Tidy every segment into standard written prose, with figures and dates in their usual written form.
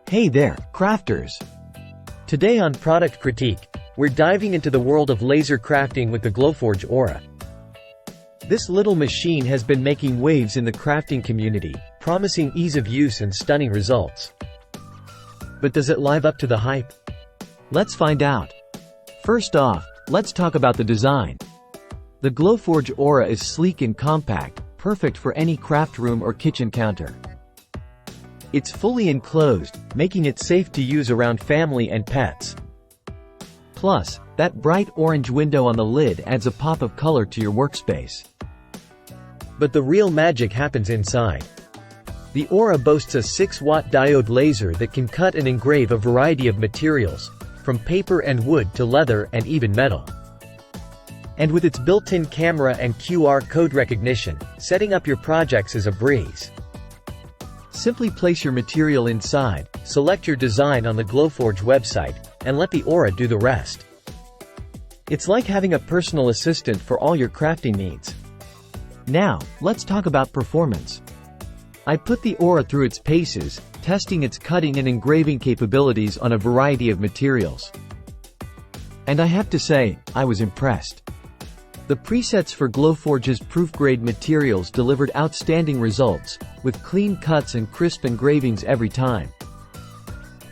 Hey there, crafters! Today on Product Critique, we're diving into the world of laser crafting with the Glowforge Aura. This little machine has been making waves in the crafting community, promising ease of use and stunning results. But does it live up to the hype? Let's find out. First off, let's talk about the design. The Glowforge Aura is sleek and compact, perfect for any craft room or kitchen counter. It's fully enclosed, making it safe to use around family and pets. Plus, that bright orange window on the lid adds a pop of color to your workspace. But the real magic happens inside. The Aura boasts a 6-watt diode laser that can cut and engrave a variety of materials, from paper and wood to leather and even metal. And with its built-in camera and QR code recognition, setting up your projects is a breeze. Simply place your material inside, select your design on the Glowforge website, and let the Aura do the rest. It's like having a personal assistant for all your crafting needs. Now, let's talk about performance. I put the Aura through its paces, testing its cutting and engraving capabilities on a variety of materials. And I have to say, I was impressed. The presets for Glowforge's proof-grade materials delivered outstanding results, with clean cuts and crisp engravings every time.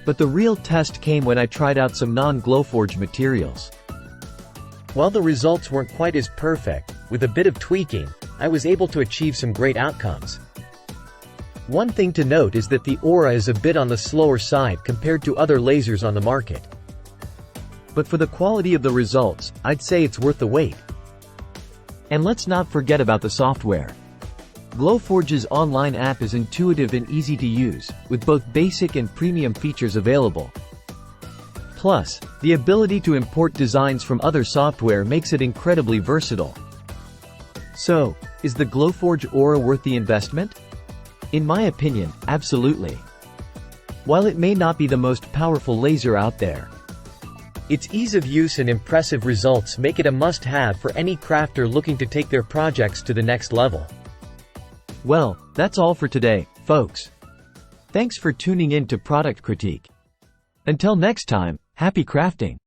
But the real test came when I tried out some non-Glowforge materials. While the results weren't quite as perfect, with a bit of tweaking, I was able to achieve some great outcomes. One thing to note is that the Aura is a bit on the slower side compared to other lasers on the market. But for the quality of the results, I'd say it's worth the wait. And let's not forget about the software. Glowforge's online app is intuitive and easy to use, with both basic and premium features available. Plus, the ability to import designs from other software makes it incredibly versatile. So, is the Glowforge Aura worth the investment? In my opinion, absolutely. While it may not be the most powerful laser out there, its ease of use and impressive results make it a must-have for any crafter looking to take their projects to the next level. Well, that's all for today, folks. Thanks for tuning in to Product Critique. Until next time, happy crafting!